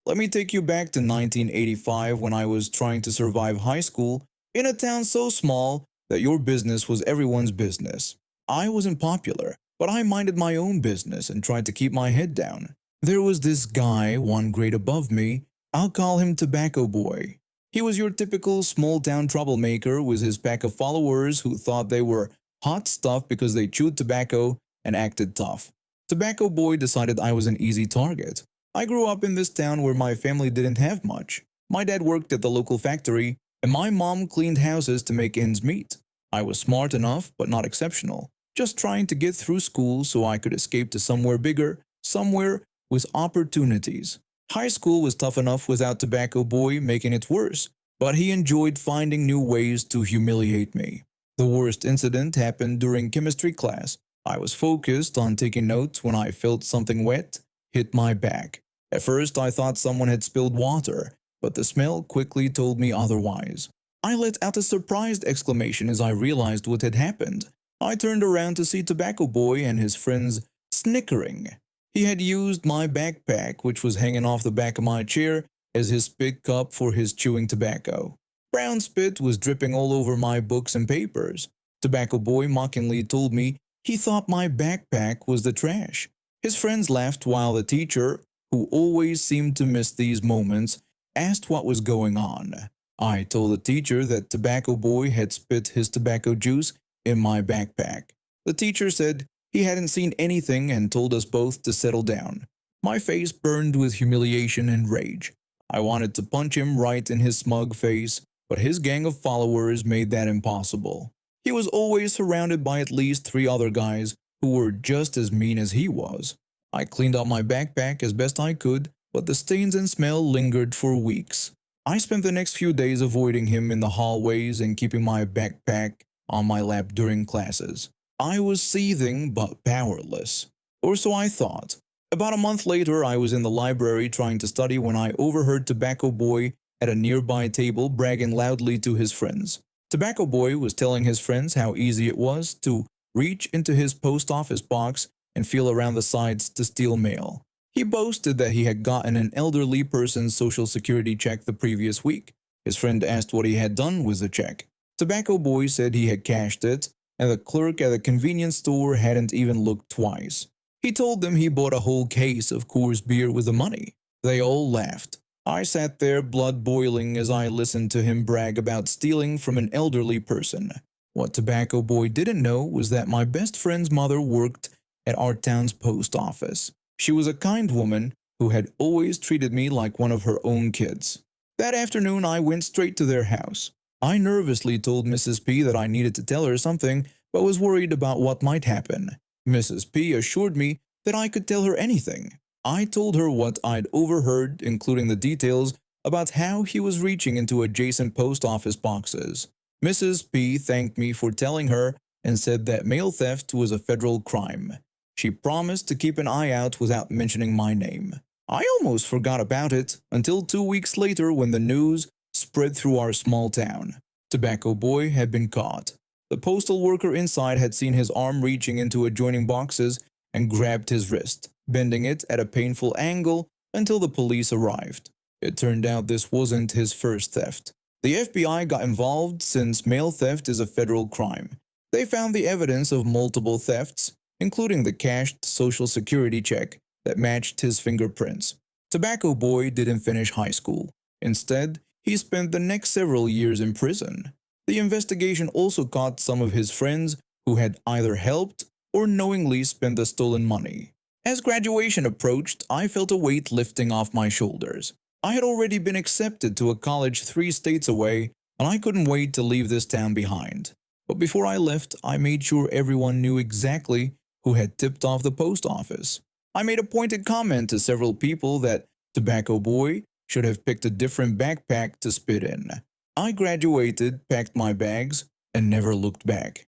Let me take you back to 1985 when I was trying to survive high school in a town so small that your business was everyone's business. I wasn't popular, but I minded my own business and tried to keep my head down. There was this guy, one grade above me. I'll call him Tobacco Boy. He was your typical small town troublemaker with his pack of followers who thought they were hot stuff because they chewed tobacco and acted tough. Tobacco Boy decided I was an easy target. I grew up in this town where my family didn't have much. My dad worked at the local factory, and my mom cleaned houses to make ends meet. I was smart enough, but not exceptional, just trying to get through school so I could escape to somewhere bigger, somewhere with opportunities. High school was tough enough without Tobacco Boy making it worse, but he enjoyed finding new ways to humiliate me. The worst incident happened during chemistry class. I was focused on taking notes when I felt something wet hit my back. At first, I thought someone had spilled water, but the smell quickly told me otherwise. I let out a surprised exclamation as I realized what had happened. I turned around to see Tobacco Boy and his friends snickering. He had used my backpack, which was hanging off the back of my chair, as his spit cup for his chewing tobacco. Brown spit was dripping all over my books and papers. Tobacco Boy mockingly told me he thought my backpack was the trash. His friends laughed while the teacher, who always seemed to miss these moments, asked what was going on. I told the teacher that Tobacco Boy had spit his tobacco juice in my backpack. The teacher said he hadn't seen anything and told us both to settle down. My face burned with humiliation and rage. I wanted to punch him right in his smug face, but his gang of followers made that impossible. He was always surrounded by at least 3 other guys who were just as mean as he was. I cleaned out my backpack as best I could, but the stains and smell lingered for weeks. I spent the next few days avoiding him in the hallways and keeping my backpack on my lap during classes. I was seething but powerless. Or so I thought. About a month later, I was in the library trying to study when I overheard Tobacco Boy at a nearby table bragging loudly to his friends. Tobacco Boy was telling his friends how easy it was to reach into his post office box and feel around the sides to steal mail. He boasted that he had gotten an elderly person's social security check the previous week. His friend asked what he had done with the check. Tobacco Boy said he had cashed it, and the clerk at the convenience store hadn't even looked twice. He told them he bought a whole case of Coors beer with the money. They all laughed. I sat there, blood boiling, as I listened to him brag about stealing from an elderly person. What Tobacco Boy didn't know was that my best friend's mother worked at our town's post office. She was a kind woman who had always treated me like one of her own kids. That afternoon, I went straight to their house. I nervously told Mrs. P that I needed to tell her something, but was worried about what might happen. Mrs. P assured me that I could tell her anything. I told her what I'd overheard, including the details about how he was reaching into adjacent post office boxes. Mrs. P thanked me for telling her and said that mail theft was a federal crime. She promised to keep an eye out without mentioning my name. I almost forgot about it until 2 weeks later when the news spread through our small town. Tobacco Boy had been caught. The postal worker inside had seen his arm reaching into adjoining boxes and grabbed his wrist, bending it at a painful angle until the police arrived. It turned out this wasn't his first theft. The FBI got involved since mail theft is a federal crime. They found the evidence of multiple thefts, including the cashed social security check that matched his fingerprints. Tobacco Boy didn't finish high school. Instead, he spent the next several years in prison. The investigation also caught some of his friends who had either helped or knowingly spent the stolen money. As graduation approached, I felt a weight lifting off my shoulders. I had already been accepted to a college 3 states away, and I couldn't wait to leave this town behind. But before I left, I made sure everyone knew exactly who had tipped off the post office. I made a pointed comment to several people that Tobacco Boy should have picked a different backpack to spit in. I graduated, packed my bags, and never looked back.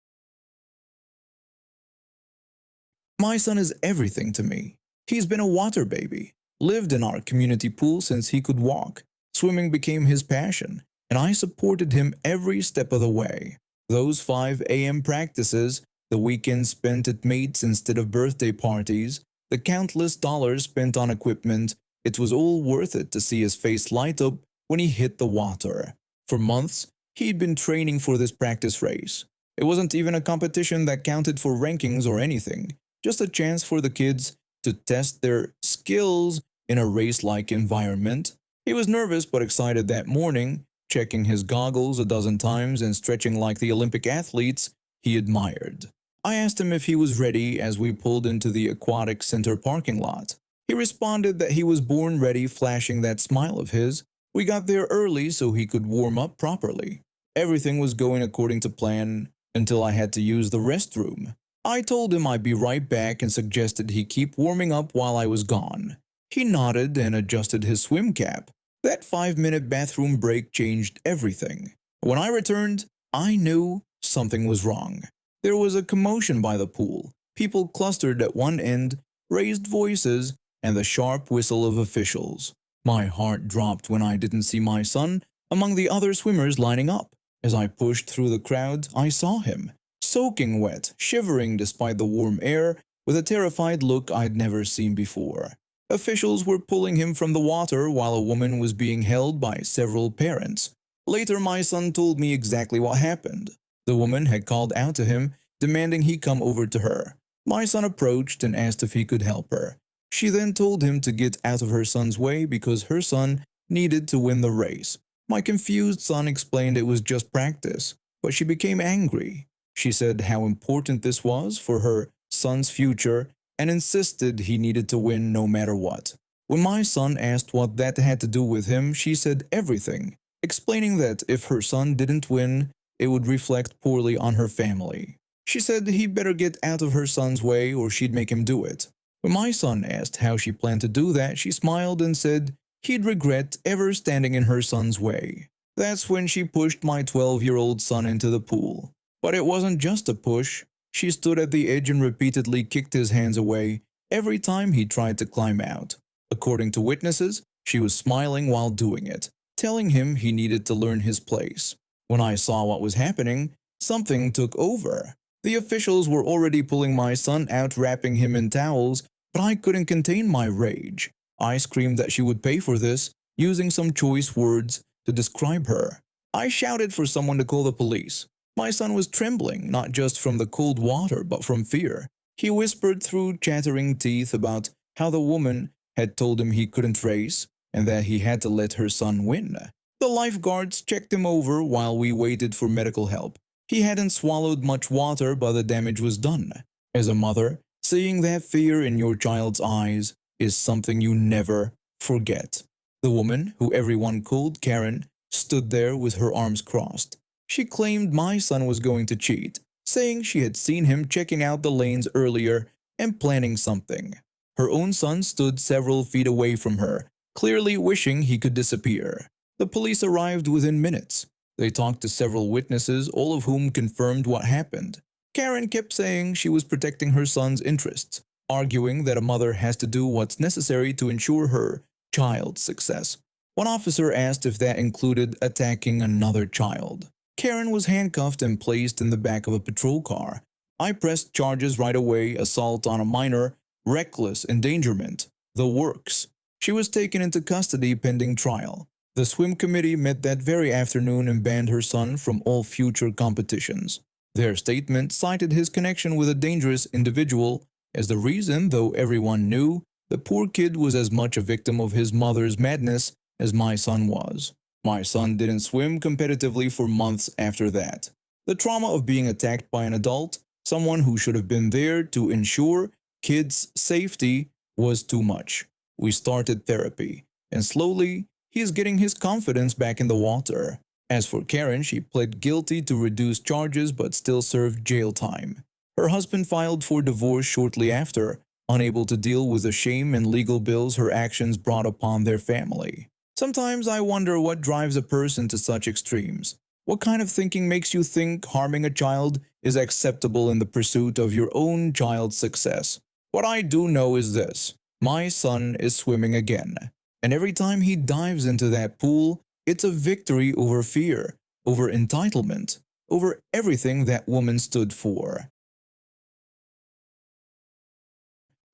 My son is everything to me. He's been a water baby, lived in our community pool since he could walk. Swimming became his passion, and I supported him every step of the way. Those 5 a.m. practices, the weekends spent at mates instead of birthday parties, the countless dollars spent on equipment, it was all worth it to see his face light up when he hit the water. For months, he'd been training for this practice race. It wasn't even a competition that counted for rankings or anything, just a chance for the kids to test their skills in a race-like environment. He was nervous but excited that morning, checking his goggles a dozen times and stretching like the Olympic athletes he admired. I asked him if he was ready as we pulled into the aquatic center parking lot. He responded that he was born ready, flashing that smile of his. We got there early so he could warm up properly. Everything was going according to plan until I had to use the restroom. I told him I'd be right back and suggested he keep warming up while I was gone. He nodded and adjusted his swim cap. That 5-minute bathroom break changed everything. When I returned, I knew something was wrong. There was a commotion by the pool. People clustered at one end, raised voices, and the sharp whistle of officials. My heart dropped when I didn't see my son among the other swimmers lining up. As I pushed through the crowd, I saw him, soaking wet, shivering despite the warm air, with a terrified look I'd never seen before. Officials were pulling him from the water while a woman was being held by several parents. Later, my son told me exactly what happened. The woman had called out to him, demanding he come over to her. My son approached and asked if he could help her. She then told him to get out of her son's way because her son needed to win the race. My confused son explained it was just practice, but she became angry. She said how important this was for her son's future and insisted he needed to win no matter what. When my son asked what that had to do with him, she said everything, explaining that if her son didn't win, it would reflect poorly on her family. She said he better get out of her son's way or she'd make him do it. When my son asked how she planned to do that, she smiled and said he'd regret ever standing in her son's way. That's when she pushed my 12-year-old son into the pool. But it wasn't just a push. She stood at the edge and repeatedly kicked his hands away every time he tried to climb out. According to witnesses, she was smiling while doing it, telling him he needed to learn his place. When I saw what was happening, something took over. The officials were already pulling my son out, wrapping him in towels, but I couldn't contain my rage. I screamed that she would pay for this, using some choice words to describe her. I shouted for someone to call the police. My son was trembling, not just from the cold water, but from fear. He whispered through chattering teeth about how the woman had told him he couldn't race and that he had to let her son win. The lifeguards checked him over while we waited for medical help. He hadn't swallowed much water, but the damage was done. As a mother, seeing that fear in your child's eyes is something you never forget. The woman, who everyone called Karen, stood there with her arms crossed. She claimed my son was going to cheat, saying she had seen him checking out the lanes earlier and planning something. Her own son stood several feet away from her, clearly wishing he could disappear. The police arrived within minutes. They talked to several witnesses, all of whom confirmed what happened. Karen kept saying she was protecting her son's interests, arguing that a mother has to do what's necessary to ensure her child's success. One officer asked if that included attacking another child. Karen was handcuffed and placed in the back of a patrol car. I pressed charges right away: assault on a minor, reckless endangerment, the works. She was taken into custody pending trial. The swim committee met that very afternoon and banned her son from all future competitions. Their statement cited his connection with a dangerous individual as the reason, though everyone knew the poor kid was as much a victim of his mother's madness as my son was. My son didn't swim competitively for months after that. The trauma of being attacked by an adult, someone who should have been there to ensure kids' safety, was too much. We started therapy, and slowly, he is getting his confidence back in the water. As for Karen, she pled guilty to reduced charges but still served jail time. Her husband filed for divorce shortly after, unable to deal with the shame and legal bills her actions brought upon their family. Sometimes I wonder what drives a person to such extremes. What kind of thinking makes you think harming a child is acceptable in the pursuit of your own child's success? What I do know is this: my son is swimming again. And every time he dives into that pool, it's a victory over fear, over entitlement. over everything that woman stood for.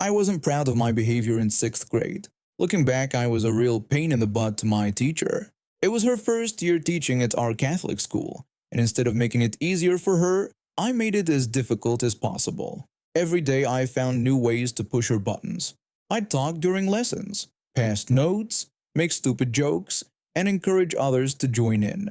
I wasn't proud of my behavior in 6th grade. Looking back, I was a real pain in the butt to my teacher. It was her first year teaching at our Catholic school, and instead of making it easier for her, I made it as difficult as possible. Every day I found new ways to push her buttons. I'd talk during lessons, pass notes, make stupid jokes, and encourage others to join in.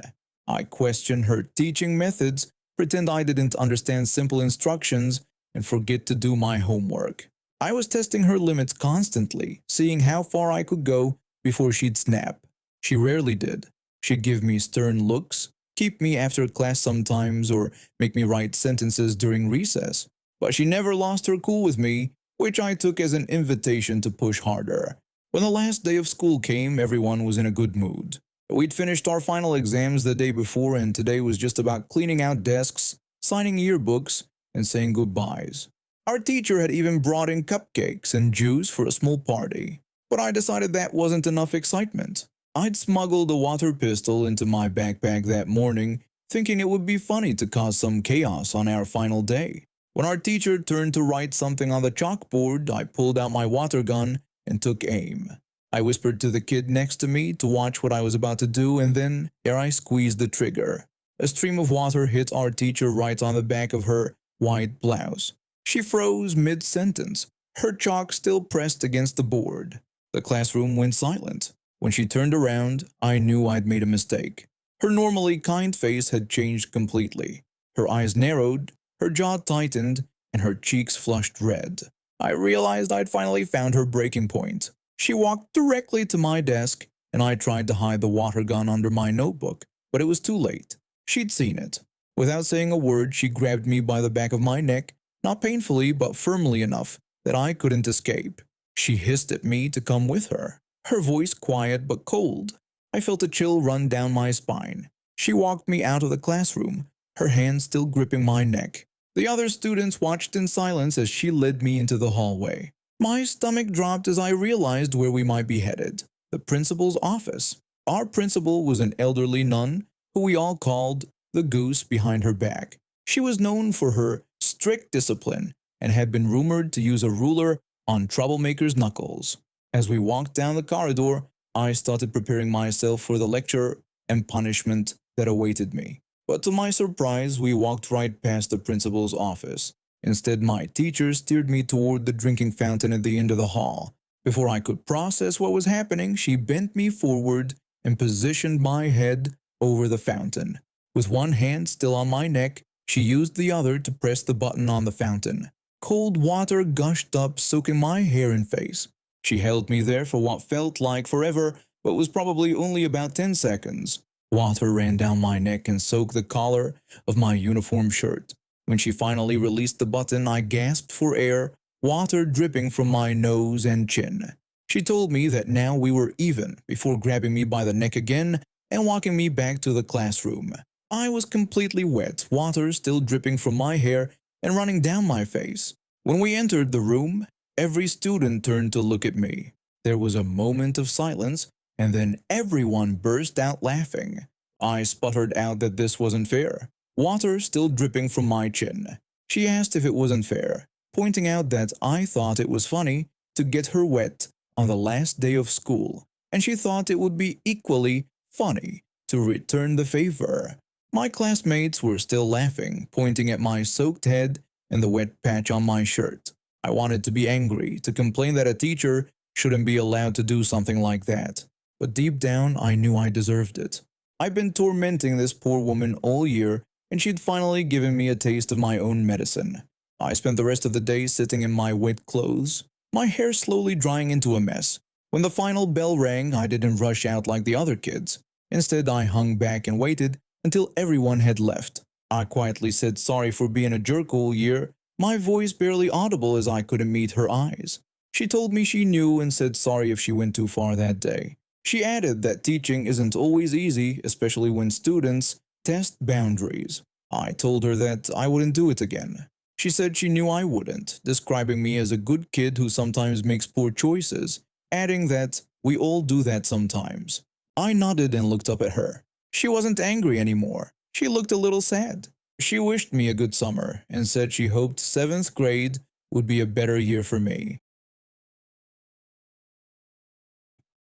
I questioned her teaching methods, pretend I didn't understand simple instructions, and forget to do my homework. I was testing her limits constantly, seeing how far I could go before she'd snap. She rarely did. She'd give me stern looks, keep me after class sometimes, or make me write sentences during recess. But she never lost her cool with me, which I took as an invitation to push harder. When the last day of school came, everyone was in a good mood. We'd finished our final exams the day before, and today was just about cleaning out desks, signing yearbooks, and saying goodbyes. Our teacher had even brought in cupcakes and juice for a small party. But I decided that wasn't enough excitement. I'd smuggled a water pistol into my backpack that morning, thinking it would be funny to cause some chaos on our final day. When our teacher turned to write something on the chalkboard, I pulled out my water gun and took aim. I whispered to the kid next to me to watch what I was about to do, and then ere I squeezed the trigger, a stream of water hit our teacher right on the back of her white blouse. She froze mid-sentence, her chalk still pressed against the board. The classroom went silent. When she turned around, I knew I'd made a mistake. Her normally kind face had changed completely. Her eyes narrowed, her jaw tightened, and her cheeks flushed red. I realized I'd finally found her breaking point. She walked directly to my desk, and I tried to hide the water gun under my notebook, but it was too late. She'd seen it. Without saying a word, she grabbed me by the back of my neck, not painfully but firmly enough that I couldn't escape. She hissed at me to come with her, her voice quiet but cold. I felt a chill run down my spine. She walked me out of the classroom, her hand still gripping my neck. The other students watched in silence as she led me into the hallway. My stomach dropped as I realized where we might be headed. The principal's office. Our principal was an elderly nun who we all called the Goose behind her back. She was known for her strict discipline and had been rumored to use a ruler on troublemakers' knuckles. As we walked down the corridor, I started preparing myself for the lecture and punishment that awaited me. But to my surprise, we walked right past the principal's office. Instead, my teacher steered me toward the drinking fountain at the end of the hall. Before I could process what was happening, she bent me forward and positioned my head over the fountain. With one hand still on my neck, she used the other to press the button on the fountain. Cold water gushed up, soaking my hair and face. She held me there for what felt like forever, but was probably only about 10 seconds. Water ran down my neck and soaked the collar of my uniform shirt. When she finally released the button, I gasped for air, water dripping from my nose and chin. She told me that now we were even before grabbing me by the neck again and walking me back to the classroom. I was completely wet, water still dripping from my hair and running down my face. When we entered the room, every student turned to look at me. There was a moment of silence, and then everyone burst out laughing. I sputtered out that this wasn't fair, water still dripping from my chin. She asked if it wasn't fair, pointing out that I thought it was funny to get her wet on the last day of school, and she thought it would be equally funny to return the favor. My classmates were still laughing, pointing at my soaked head and the wet patch on my shirt. I wanted to be angry, to complain that a teacher shouldn't be allowed to do something like that. But deep down, I knew I deserved it. I'd been tormenting this poor woman all year, and she'd finally given me a taste of my own medicine. I spent the rest of the day sitting in my wet clothes, my hair slowly drying into a mess. When the final bell rang, I didn't rush out like the other kids. Instead, I hung back and waited until everyone had left. I quietly said sorry for being a jerk all year, my voice barely audible as I couldn't meet her eyes. She told me she knew and said sorry if she went too far that day. She added that teaching isn't always easy, especially when students test boundaries. I told her that I wouldn't do it again. She said she knew I wouldn't, describing me as a good kid who sometimes makes poor choices, adding that we all do that sometimes. I nodded and looked up at her. She wasn't angry anymore. She looked a little sad. She wished me a good summer and said she hoped 7th grade would be a better year for me.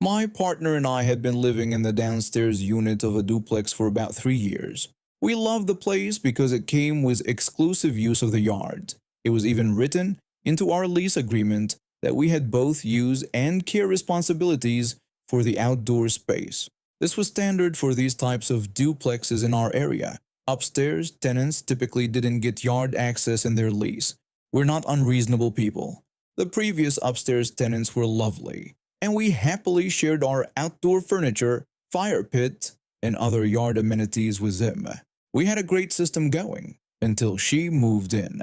My partner and I had been living in the downstairs unit of a duplex for about 3 years. We loved the place because it came with exclusive use of the yard. It was even written into our lease agreement that we had both use and care responsibilities for the outdoor space. This was standard for these types of duplexes in our area. Upstairs, tenants typically didn't get yard access in their lease. We're not unreasonable people. The previous upstairs tenants were lovely, and we happily shared our outdoor furniture, fire pit, and other yard amenities with them. We had a great system going until she moved in.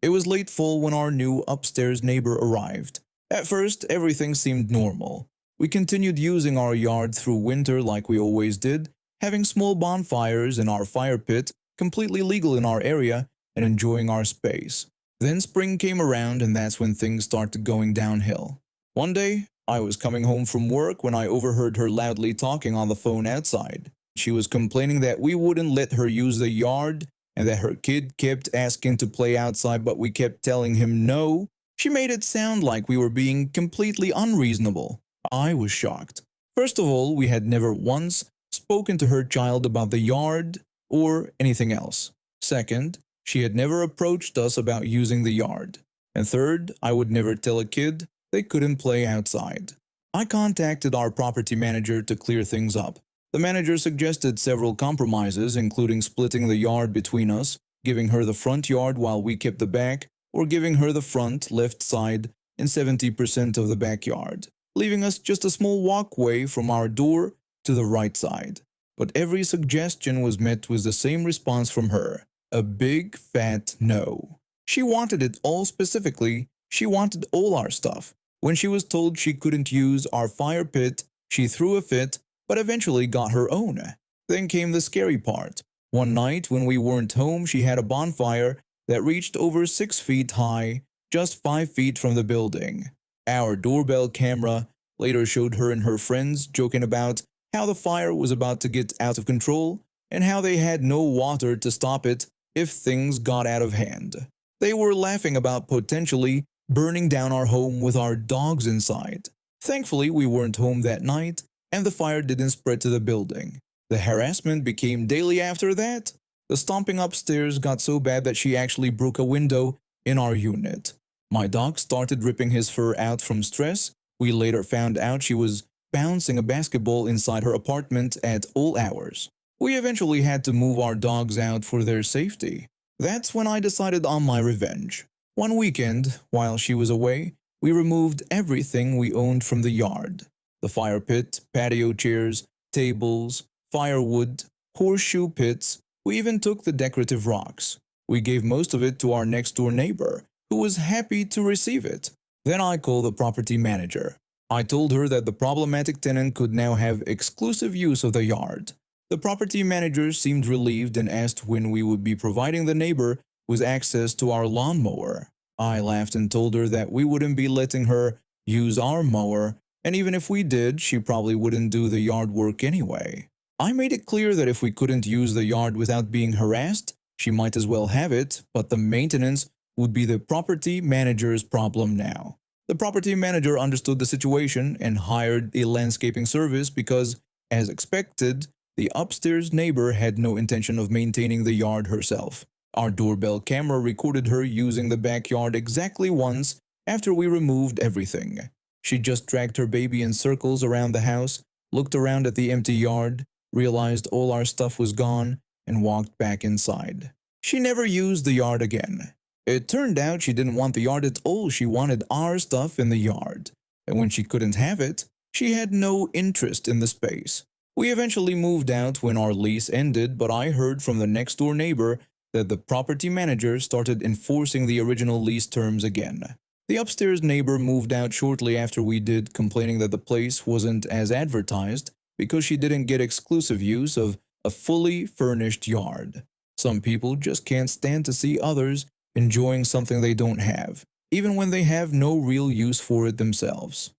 It was late fall when our new upstairs neighbor arrived. At first, everything seemed normal. We continued using our yard through winter like we always did, having small bonfires in our fire pit, completely legal in our area, and enjoying our space. Then spring came around, and that's when things started going downhill. One day, I was coming home from work when I overheard her loudly talking on the phone outside. She was complaining that we wouldn't let her use the yard and that her kid kept asking to play outside, but we kept telling him no. She made it sound like we were being completely unreasonable. I was shocked. First of all, we had never once spoken to her child about the yard or anything else. Second, she had never approached us about using the yard. And third, I would never tell a kid they couldn't play outside. I contacted our property manager to clear things up. The manager suggested several compromises, including splitting the yard between us, giving her the front yard while we kept the back, or giving her the front left side and 70% of the backyard, leaving us just a small walkway from our door to the right side. But every suggestion was met with the same response from her, a big fat no. She wanted it all specifically. She wanted all our stuff. When she was told she couldn't use our fire pit, she threw a fit, but eventually got her own. Then came the scary part. One night when we weren't home, she had a bonfire that reached over 6 feet high, just 5 feet from the building. Our doorbell camera later showed her and her friends joking about how the fire was about to get out of control and how they had no water to stop it if things got out of hand. They were laughing about potentially burning down our home with our dogs inside. Thankfully, we weren't home that night, and the fire didn't spread to the building. The harassment became daily after that. The stomping upstairs got so bad that she actually broke a window in our unit. My dog started ripping his fur out from stress. We later found out she was bouncing a basketball inside her apartment at all hours. We eventually had to move our dogs out for their safety. That's when I decided on my revenge. One weekend, while she was away, we removed everything we owned from the yard. The fire pit, patio chairs, tables, firewood, horseshoe pits. We even took the decorative rocks. We gave most of it to our next-door neighbor, who was happy to receive it. Then I called the property manager. I told her that the problematic tenant could now have exclusive use of the yard. The property manager seemed relieved and asked when we would be providing the neighbor with access to our lawnmower. I laughed and told her that we wouldn't be letting her use our mower, and even if we did, she probably wouldn't do the yard work anyway. I made it clear that if we couldn't use the yard without being harassed, she might as well have it, but the maintenance would be the property manager's problem now. The property manager understood the situation and hired a landscaping service because, as expected, the upstairs neighbor had no intention of maintaining the yard herself. Our doorbell camera recorded her using the backyard exactly once after we removed everything. She just dragged her baby in circles around the house, looked around at the empty yard, realized all our stuff was gone, and walked back inside. She never used the yard again. It turned out she didn't want the yard at all. She wanted our stuff in the yard. And when she couldn't have it, she had no interest in the space. We eventually moved out when our lease ended, but I heard from the next-door neighbor that the property manager started enforcing the original lease terms again. The upstairs neighbor moved out shortly after we did, complaining that the place wasn't as advertised because she didn't get exclusive use of a fully furnished yard. Some people just can't stand to see others enjoying something they don't have, even when they have no real use for it themselves.